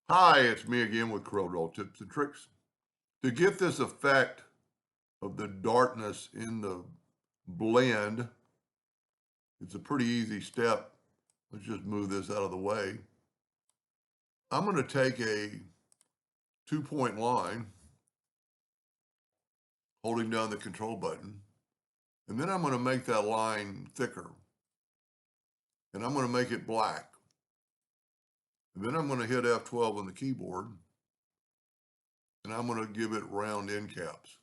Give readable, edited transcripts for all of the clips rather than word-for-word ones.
Hi, it's me again with Corel tips and tricks. To get this effect of the darkness in the blend, it's a pretty easy step. Let's just move this out of the way. I'm going to take a 2-point line, holding down the control button, and then I'm going to make that line thicker, and I'm going to make it black. And then I'm going to hit F12 on the keyboard, and I'm going to give it round end caps.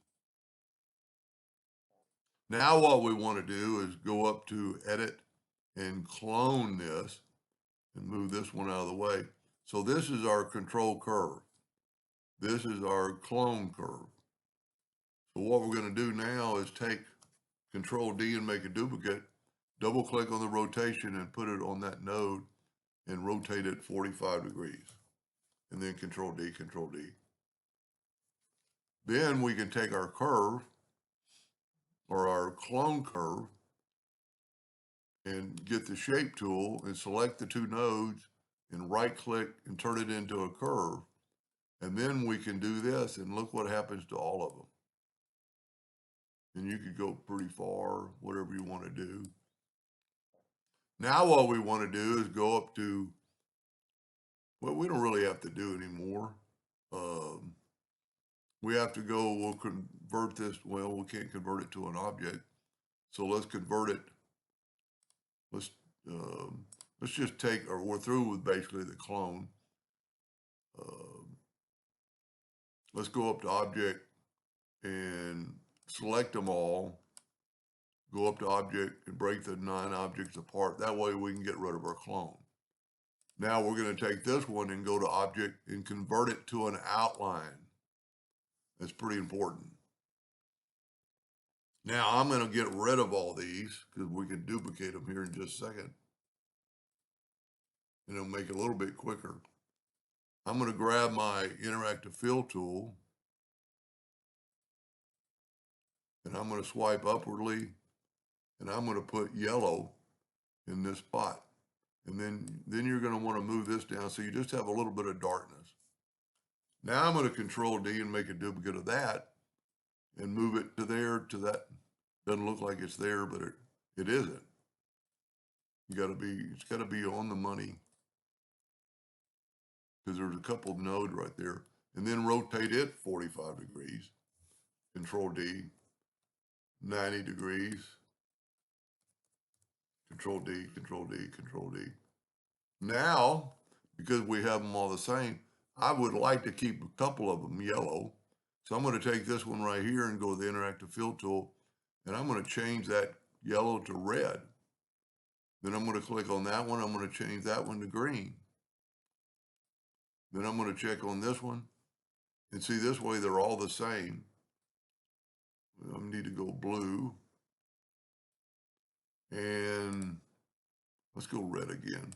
Now what we want to do is go up to Edit and clone this and move this one out of the way. So this is our control curve. This is our clone curve. So what we're going to do now is take Control D and make a duplicate, double click on the rotation and put it on that node and rotate it 45 degrees. And then Control D, Control D. Then we can take our curve or our clone curve and get the shape tool and select the two nodes and right click and turn it into a curve. And then we can do this and look what happens to all of them. And you could go pretty far, whatever you want to do. Now what we want to do is go up to, well, we don't really have to do anymore. We have to go, we'll convert this, well, we can't convert it to an object. So let's convert it. Let's, let's just take, or we're through with basically the clone. Let's go up to object and select them all. Go up to object and break the 9 objects apart. That way we can get rid of our clone. Now we're going to take this one and go to object and convert it to an outline. That's pretty important. Now I'm going to get rid of all these because we can duplicate them here in just a second. And it'll make it a little bit quicker. I'm going to grab my interactive fill tool and I'm going to swipe upwardly and I'm going to put yellow in this spot. And then you're going to want to move this down so you just have a little bit of darkness. Now I'm going to Control D and make a duplicate of that and move it to there, to that. Doesn't look like it's there, but it isn't. It's got to be on the money because there's a couple of nodes right there. And then rotate it 45 degrees. Control D, 90 degrees. Control D, Control D, Control D. Now, because we have them all the same, I would like to keep a couple of them yellow. So I'm going to take this one right here and go to the interactive fill tool, and I'm going to change that yellow to red. Then I'm going to click on that one. I'm going to change that one to green. Then I'm going to check on this one. And see, this way they're all the same. I need to go blue. And let's go red again.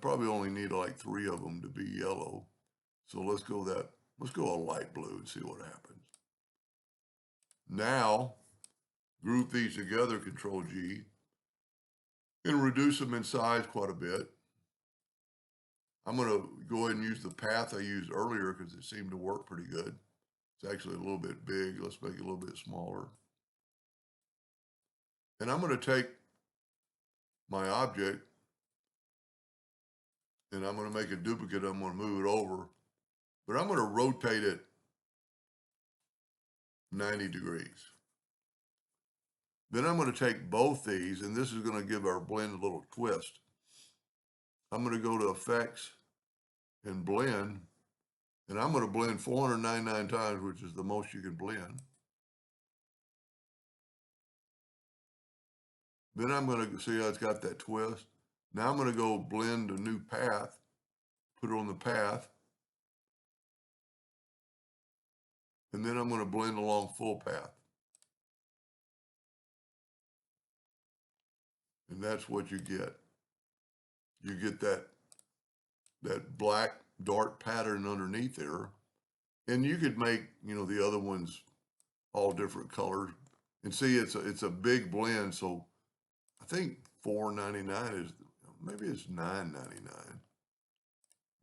Probably only need like 3 of them to be yellow. So let's go a light blue and see what happens. Now, group these together, Control G, and reduce them in size quite a bit. I'm going to go ahead and use the path I used earlier because it seemed to work pretty good. It's actually a little bit big. Let's make it a little bit smaller. And I'm going to take my object and I'm going to make a duplicate. I'm going to move it over, but I'm going to rotate it 90 degrees. Then I'm going to take both these, and this is going to give our blend a little twist. I'm going to go to Effects and Blend, and I'm going to blend 499 times, which is the most you can blend. Then I'm going to see how it's got that twist. Now I'm going to go blend a new path, put it on the path, and then I'm going to blend along full path. And that's what you get. You get that black dark pattern underneath there. And you could make, the other ones all different colors. And see, it's a big blend. So I think $4.99 is, maybe it's $9.99.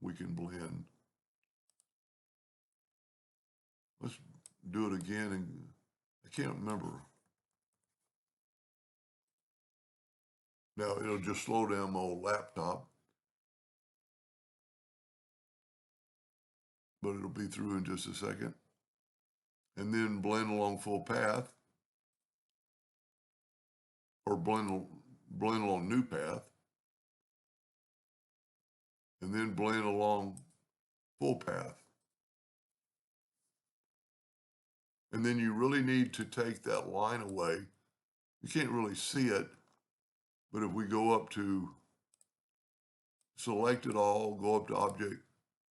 we can blend. Let's do it again, and I can't remember. Now it'll just slow down my old laptop, but it'll be through in just a second. And then blend along full path, or blend along new path, and then blend along full path. And then you really need to take that line away. You can't really see it, but if we go up to select it all, go up to object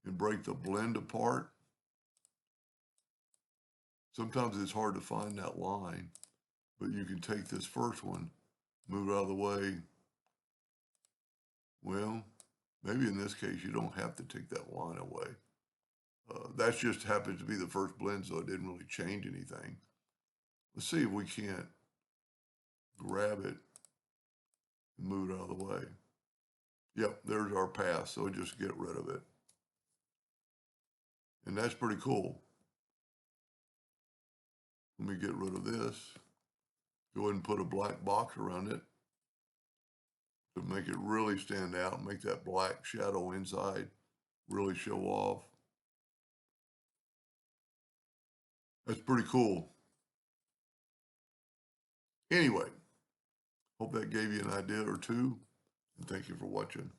and break the blend apart, sometimes it's hard to find that line, but you can take this first one, move it out of the way. Well, maybe in this case, you don't have to take that line away. That just happens to be the first blend, so it didn't really change anything. Let's see if we can't grab it and move it out of the way. Yep, there's our path, so just get rid of it. And that's pretty cool. Let me get rid of this. Go ahead and put a black box around it to make it really stand out, make that black shadow inside really show off. That's pretty cool. Anyway, hope that gave you an idea or two, and thank you for watching.